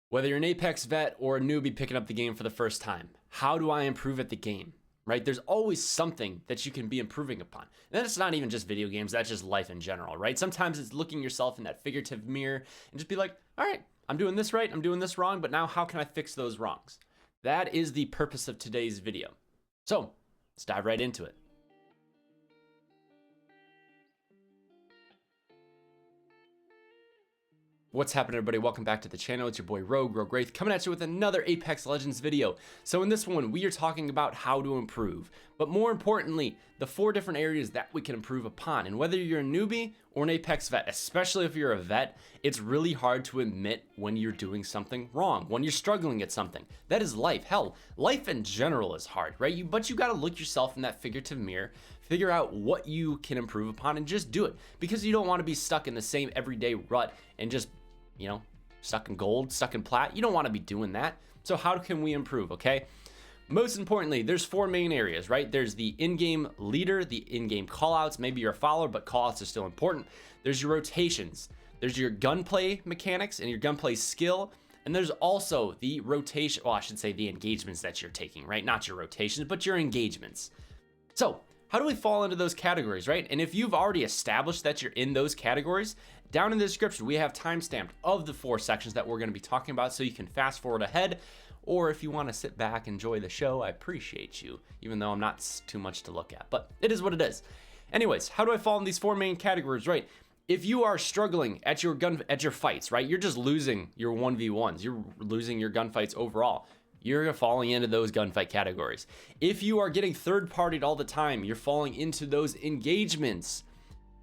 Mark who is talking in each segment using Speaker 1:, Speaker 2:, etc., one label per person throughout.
Speaker 1: Whether you're an Apex vet or a newbie picking up the game for the first time, how do I improve at the game? Right? There's always something that you can be improving upon. And that's not even just video games, that's just life in general, right? Sometimes it's looking yourself in that figurative mirror and just be like, all right, I'm doing this right, I'm doing this wrong, but now how can I fix those wrongs? That is the purpose of today's video. So let's dive right into it. What's happening, everybody? Welcome back to the channel. It's your boy RogueWraith coming at you with another Apex Legends video. So in this one, we are talking about how to improve, but more importantly, the 4 different areas that we can improve upon. And whether you're a newbie or an Apex vet, especially if you're a vet, it's really hard to admit when you're doing something wrong, when you're struggling at something. That is life. Hell, life in general is hard, right? But you got to look yourself in that figurative mirror, figure out what you can improve upon, and just do it, because you don't want to be stuck in the same everyday rut and just, you know, stuck in gold, stuck in plat. You don't want to be doing that. So how can we improve, okay? Most importantly, there's 4 main areas, right? There's the in-game leader, the in-game callouts. Maybe you're a follower, but callouts are still important. There's your rotations. There's your gunplay mechanics and your gunplay skill. And there's also the rotation, well, I should say the engagements that you're taking, right? Not your rotations, but your engagements. So how do we fall into those categories, right? And if you've already established that you're in those categories, down in the description, we have timestamped of the 4 sections that we're going to be talking about, so you can fast forward ahead. Or if you want to sit back, enjoy the show, I appreciate you, even though I'm not too much to look at, but it is what it is. Anyways, how do I fall in these 4 main categories, right? If you are struggling at your fights, right? You're just losing your 1v1s, you're losing your gunfights overall. You're falling into those gunfight categories. If you are getting third-partied all the time, you're falling into those engagements.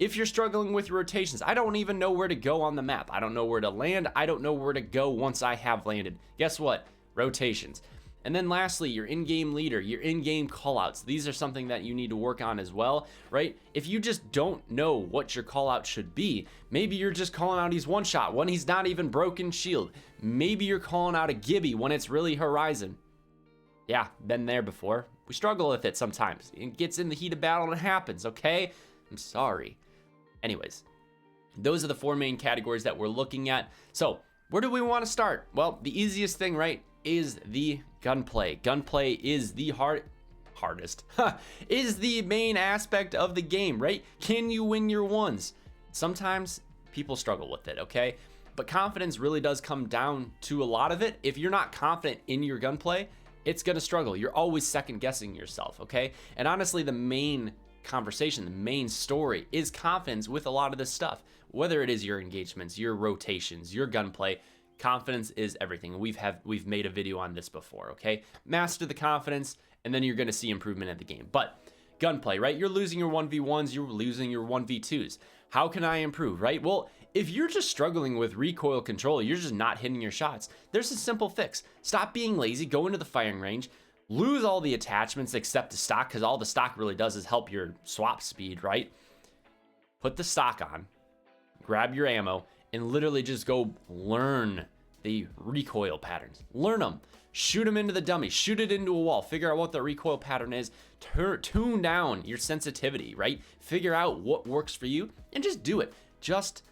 Speaker 1: If you're struggling with your rotations, I don't even know where to go on the map. I don't know where to land. I don't know where to go once I have landed. Guess what? Rotations. And then lastly, your in-game leader, your in-game callouts. These are something that you need to work on as well, right? If you just don't know what your callout should be, maybe you're just calling out he's one shot when he's not even broken shield. Maybe you're calling out a Gibby when it's really Horizon. Yeah, been there before. We struggle with it sometimes. It gets in the heat of battle and it happens, okay? I'm sorry. Anyways, those are the 4 main categories that we're looking at. So where do we want to start? Well, the easiest thing, right, is the gunplay. Gunplay is the hardest, is the main aspect of the game, right? Can you win your ones? Sometimes people struggle with it, okay? But confidence really does come down to a lot of it. If you're not confident in your gunplay, it's gonna struggle. You're always second guessing yourself, okay? And honestly, the main conversation, the main story is confidence with a lot of this stuff. Whether it is your engagements, your rotations, your gunplay, confidence is everything. We've made a video on this before, okay? Master the confidence, and then you're gonna see improvement in the game. But gunplay, right? You're losing your 1v1s, you're losing your 1v2s. How can I improve, right? Well, if you're just struggling with recoil control, you're just not hitting your shots, there's a simple fix. Stop being lazy, go into the firing range, lose all the attachments except the stock, because all the stock really does is help your swap speed, right? Put the stock on, grab your ammo, and literally just go learn the recoil patterns. Learn them. Shoot them into the dummy. Shoot it into a wall. Figure out what the recoil pattern is. Tune down your sensitivity, right? Figure out what works for you and just do it. Just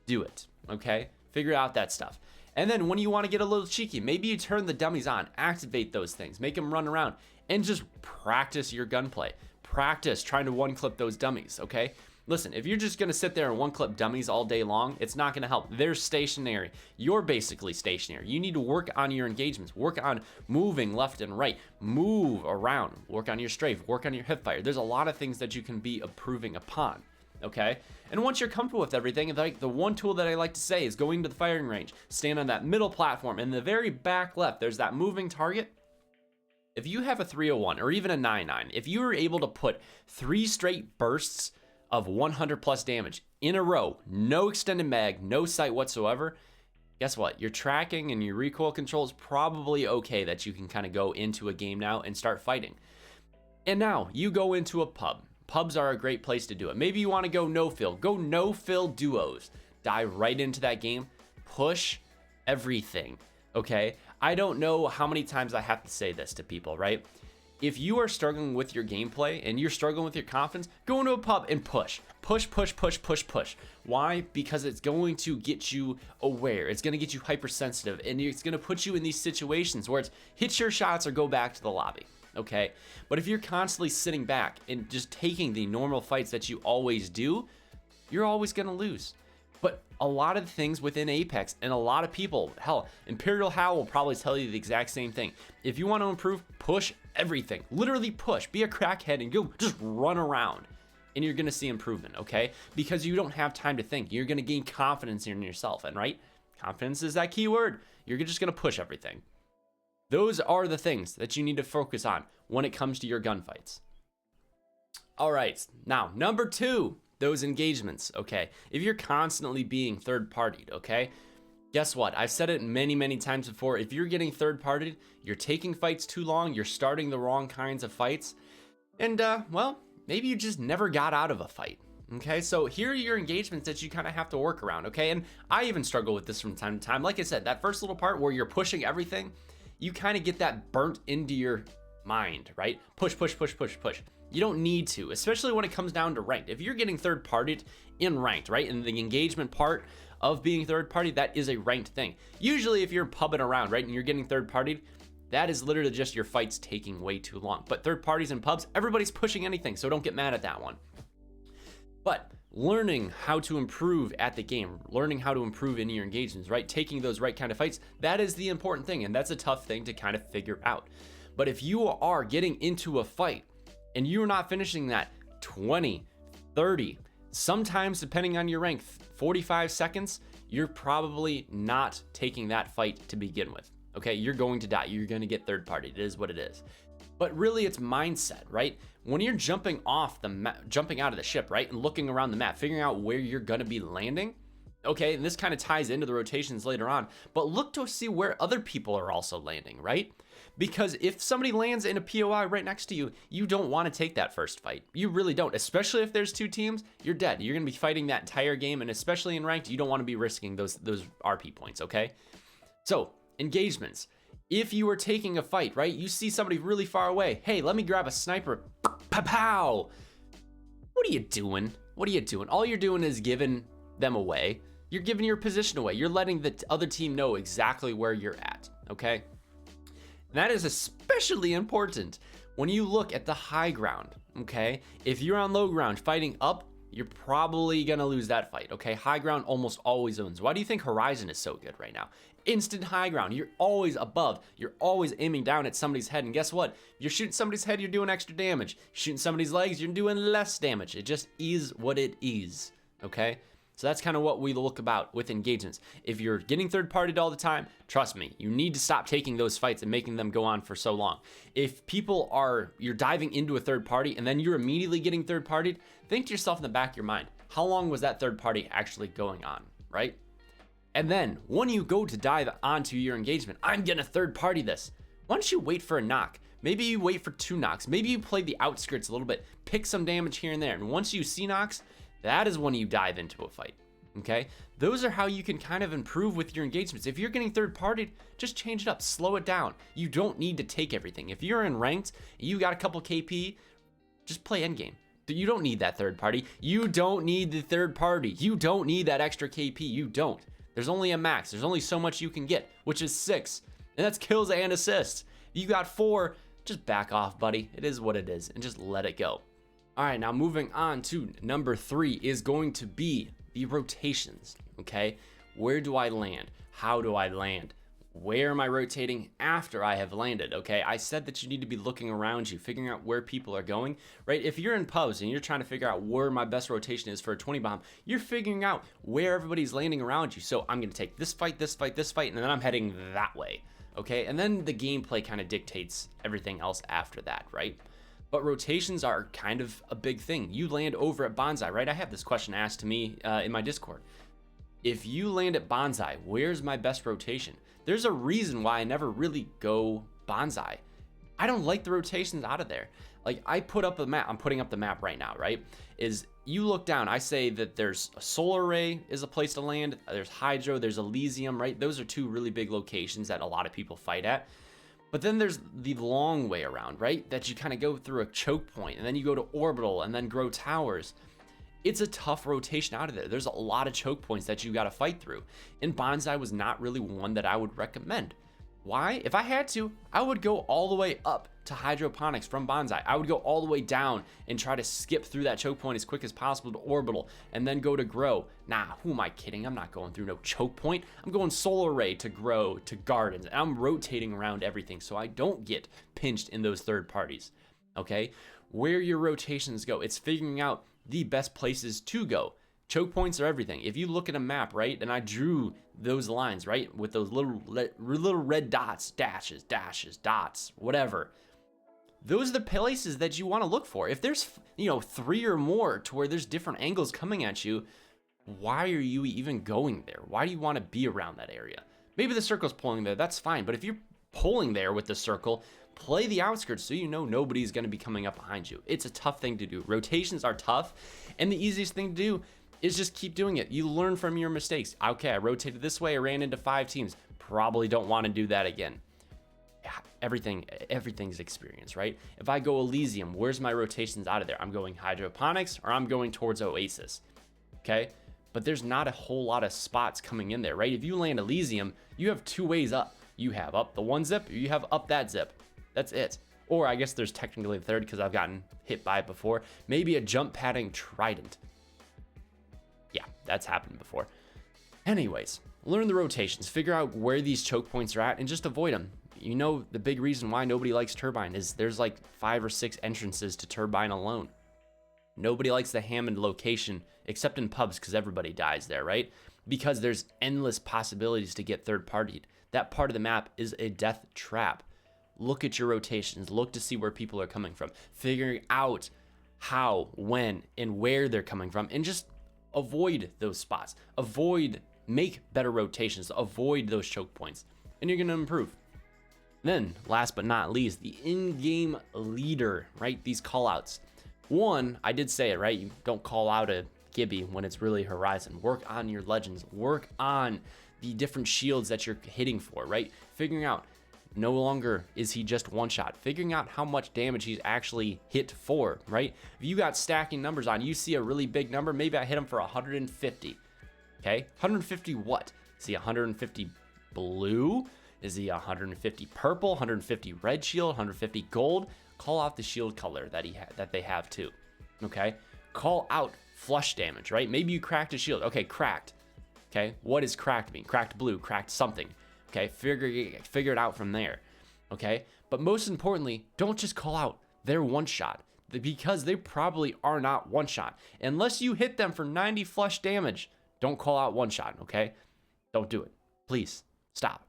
Speaker 1: do it, okay? Figure out that stuff. And then when you want to get a little cheeky, maybe you turn the dummies on, activate those things, make them run around, and just practice your gunplay. Practice trying to one-clip those dummies, okay? Listen, if you're just gonna sit there and one-clip dummies all day long, it's not gonna help. They're stationary. You're basically stationary. You need to work on your engagements, work on moving left and right, move around, work on your strafe, work on your hip fire. There's a lot of things that you can be improving upon, okay? And once you're comfortable with everything, like the one tool that I like to say is going to the firing range, stand on that middle platform, in the very back left, there's that moving target. If you have a 301 or even a 99, if you were able to put 3 straight bursts of 100 plus damage in a row, no extended mag, no sight whatsoever, guess what? Your tracking and your recoil control is probably okay that you can kind of go into a game now and start fighting. And now you go into a pub. Pubs are a great place to do it. Maybe you want to go no-fill. Go no-fill duos. Dive right into that game. Push everything, okay? I don't know how many times I have to say this to people, right? If you are struggling with your gameplay and you're struggling with your confidence, go into a pub and push. Push, push, push, push, push. Why? Because it's going to get you aware. It's going to get you hypersensitive, and it's going to put you in these situations where it's hit your shots or go back to the lobby. Okay? But if you're constantly sitting back and just taking the normal fights that you always do, you're always going to lose. But a lot of things within Apex and a lot of people, hell, Imperial Hal will probably tell you the exact same thing. If you want to improve, push everything. Literally push. Be a crackhead and go just run around. And you're going to see improvement, okay? Because you don't have time to think. You're going to gain confidence in yourself. And right? Confidence is that key word. You're just going to push everything. Those are the things that you need to focus on when it comes to your gunfights. All right. Now, number 2. Those engagements, okay? If you're constantly being third-partied, okay? Guess what? I've said it many, many times before. If you're getting third-partied, you're taking fights too long, you're starting the wrong kinds of fights, and, well, maybe you just never got out of a fight, okay? So here are your engagements that you kind of have to work around, okay? And I even struggle with this from time to time. Like I said, that first little part where you're pushing everything, you kind of get that burnt into your mind, right? Push, push, push, push, push. You don't need to, especially when it comes down to ranked. If you're getting third-partied in ranked, right, in the engagement part of being third-party, that is a ranked thing. Usually if you're pubbing around, right, and you're getting third-partied, that is literally just your fights taking way too long. But third parties and pubs, everybody's pushing anything, so don't get mad at that one. But learning how to improve at the game, learning how to improve in your engagements, right, taking those right kind of fights, that is the important thing, and that's a tough thing to kind of figure out. But if you are getting into a fight, and you're not finishing that 20, 30, sometimes depending on your rank, 45 seconds, you're probably not taking that fight to begin with. Okay, you're going to die. You're going to get third party. It is what it is. But really, it's mindset, right? When you're jumping out of the ship, right, and looking around the map, figuring out where you're going to be landing. Okay, and this kind of ties into the rotations later on. But look to see where other people are also landing, right? Because if somebody lands in a POI right next to you, you don't want to take that first fight. You really don't, especially if there's 2 teams, you're dead. You're going to be fighting that entire game, and especially in ranked, you don't want to be risking those RP points, okay? So, engagements. If you are taking a fight, right, you see somebody really far away. Hey, let me grab a sniper. Pow! What are you doing? What are you doing? All you're doing is giving them away. You're giving your position away. You're letting the other team know exactly where you're at, okay? And that is especially important when you look at the high ground, okay? If you're on low ground fighting up, you're probably gonna lose that fight, okay? High ground almost always owns. Why do you think Horizon is so good right now? Instant high ground. You're always above. You're always aiming down at somebody's head. And guess what? You're shooting somebody's head, you're doing extra damage. Shooting somebody's legs, you're doing less damage. It just is what it is, okay? So that's kind of what we look about with engagements. If you're getting third-partied all the time, trust me, you need to stop taking those fights and making them go on for so long. If you're diving into a third party and then you're immediately getting third-partied, think to yourself in the back of your mind, how long was that third party actually going on, right? And then when you go to dive onto your engagement, I'm gonna third-party this. Why don't you wait for a knock? Maybe you wait for 2 knocks. Maybe you play the outskirts a little bit, pick some damage here and there. And once you see knocks, that is when you dive into a fight, okay? Those are how you can kind of improve with your engagements. If you're getting third-partied, just change it up, slow it down. You don't need to take everything. If you're in ranked, you got a couple KP, just play endgame. You don't need that third party. You don't need the third party. You don't need that extra KP. You don't. There's only a max. There's only so much you can get, which is 6. And that's kills and assists. You got 4, just back off, buddy. It is what it is, and just let it go. All right, now moving on to number 3 is going to be the rotations, okay? Where do I land? How do I land? Where am I rotating after I have landed, okay? I said that you need to be looking around you, figuring out where people are going, right? If you're in pubs and you're trying to figure out where my best rotation is for a 20 bomb, you're figuring out where everybody's landing around you. So I'm gonna take this fight, this fight, this fight, and then I'm heading that way, okay? And then the gameplay kind of dictates everything else after that, right? But rotations are kind of a big thing. You land over at Bonsai, right? I have this question asked to me in my Discord. If you land at Bonsai, where's my best rotation? There's a reason why I never really go Bonsai. I don't like the rotations out of there. Like, I put up a map, I'm putting up the map right now, right? Is you look down, I say that there's a solar array is a place to land, there's Hydro, there's Elysium, right? Those are 2 really big locations that a lot of people fight at. But then there's the long way around, right? That you kind of go through a choke point and then you go to orbital and then grow towers. It's a tough rotation out of there. There's a lot of choke points that you got to fight through. And Bonsai was not really one that I would recommend. Why? If I had to, I would go all the way up to hydroponics from Bonsai. I would go all the way down and try to skip through that choke point as quick as possible to orbital and then go to grow. Nah, who am I kidding? I'm not going through no choke point. I'm going solar ray to grow to gardens. And I'm rotating around everything so I don't get pinched in those third parties. Okay? Where your rotations go, it's figuring out the best places to go. Choke points are everything. If you look at a map, right, and I drew those lines, right, with those little red dots, dashes, dots, whatever. Those are the places that you want to look for. If there's, 3 or more to where there's different angles coming at you, why are you even going there? Why do you want to be around that area? Maybe the circle's pulling there, that's fine. But if you're pulling there with the circle, play the outskirts so you know nobody's going to be coming up behind you. It's a tough thing to do. Rotations are tough, and the easiest thing to do is just keep doing it. You learn from your mistakes. Okay, I rotated this way, I ran into 5 teams. Probably don't want to do that again. Everything's experience, right? If I go Elysium, where's my rotations out of there? I'm going hydroponics or I'm going towards Oasis, okay? But there's not a whole lot of spots coming in there, right? If you land Elysium, you have 2 ways up. You have up the 1 zip, or you have up that zip. That's it. Or I guess there's technically a third because I've gotten hit by it before. Maybe a jump padding trident. Yeah, that's happened before. Anyways, learn the rotations, figure out where these choke points are at, and just avoid them. You know, the big reason why nobody likes Turbine is there's like 5 or 6 entrances to Turbine alone. Nobody likes the Hammond location, except in pubs, because everybody dies there, right? Because there's endless possibilities to get third-partied. That part of the map is a death trap. Look at your rotations. Look to see where people are coming from. Figuring out how, when, and where they're coming from, and just avoid those spots. Make better rotations. Avoid those choke points, and you're going to improve. Then, last but not least, the in-game leader, right? These callouts. One, I did say it, right? You don't call out a Gibby when it's really Horizon. Work on your legends. Work on the different shields that you're hitting for, right? Figuring out, no longer is he just one shot. Figuring out how much damage he's actually hit for, right? If you got stacking numbers on, you see a really big number, maybe I hit him for 150, okay? 150 what? Is he 150 blue? Is he 150 purple, 150 red shield, 150 gold? Call out the shield color that they have too, okay? Call out flush damage, right? Maybe you cracked a shield. Okay, cracked. Okay, what does cracked mean? Cracked blue, cracked something. Okay, figure it out from there. Okay, but most importantly, don't just call out their one shot, because they probably are not one shot. Unless you hit them for 90 flush damage, don't call out one shot, okay? Don't do it. Please, stop.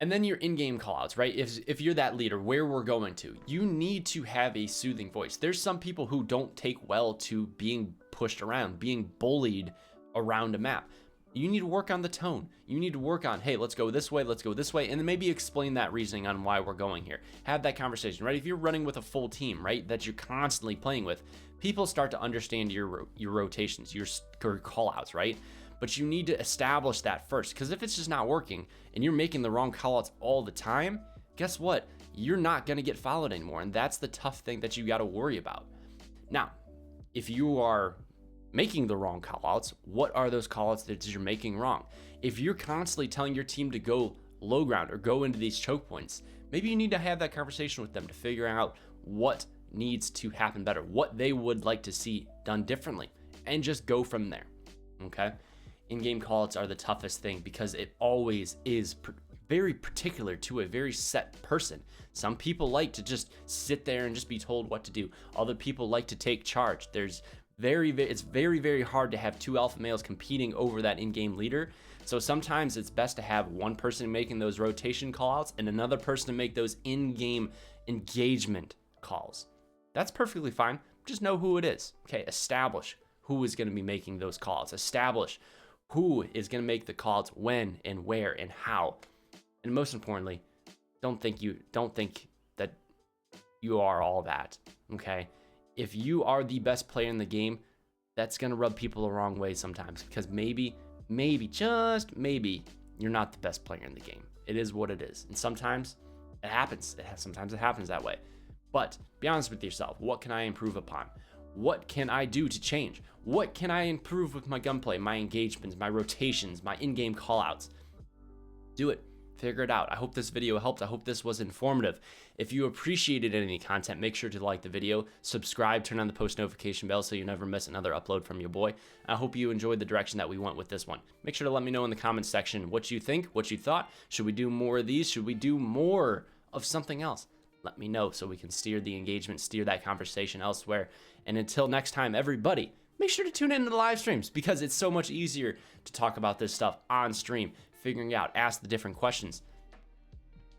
Speaker 1: And then your in-game callouts, right? If you're that leader, where we're going to, you need to have a soothing voice. There's some people who don't take well to being pushed around, being bullied around a map. You need to work on the tone. You need to work on, hey, let's go this way, and then maybe explain that reasoning on why we're going here. Have that conversation, right? If you're running with a full team, right, that you're constantly playing with, people start to understand your rotations, your callouts, right? But you need to establish that first, because if it's just not working and you're making the wrong callouts all the time, guess what? You're not going to get followed anymore, and that's the tough thing that you got to worry about. Now, if you are making the wrong callouts, what are those callouts that you're making wrong? If you're constantly telling your team to go low ground or go into these choke points, maybe you need to have that conversation with them to figure out what needs to happen better, what they would like to see done differently, and just go from there, okay? In-game callouts are the toughest thing because it always is very particular to a very set person. Some people like to just sit there and just be told what to do. Other people like to take charge. It's very, very hard to have 2 alpha males competing over that in-game leader. So sometimes it's best to have one person making those rotation callouts and another person to make those in-game engagement calls. That's perfectly fine. Just know who it is. Okay, establish who is going to be making those calls. Establish who is going to make the calls when and where and how. And most importantly, don't think that you are all that. Okay? If you are the best player in the game, that's going to rub people the wrong way sometimes, because maybe, just maybe, you're not the best player in the game. It is what it is. And sometimes It happens. Sometimes it happens that way. But be honest with yourself. What can I improve upon? What can I do to change? What can I improve with my gunplay, my engagements, my rotations, my in-game callouts? Do it. Figure it out. I hope this video helped. I hope this was informative. If you appreciated any content, make sure to like the video, subscribe, turn on the post notification bell so you never miss another upload from your boy. I hope you enjoyed the direction that we went with this one. Make sure to let me know in the comments section what you think, what you thought. Should we do more of these? Should we do more of something else? Let me know so we can steer the engagement, steer that conversation elsewhere. And until next time, everybody, make sure to tune into the live streams because it's so much easier to talk about this stuff on stream, figuring out, ask the different questions,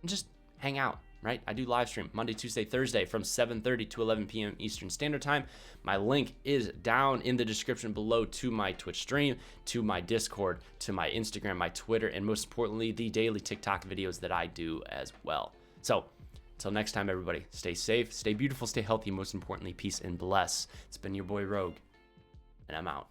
Speaker 1: and just hang out, right? I do live stream Monday, Tuesday, Thursday from 7:30 to 11 p.m. Eastern Standard Time. My link is down in the description below to my Twitch stream, to my Discord, to my Instagram, my Twitter, and most importantly, the daily TikTok videos that I do as well. So, until next time, everybody, stay safe, stay beautiful, stay healthy, most importantly, peace and bless. It's been your boy Rogue, and I'm out.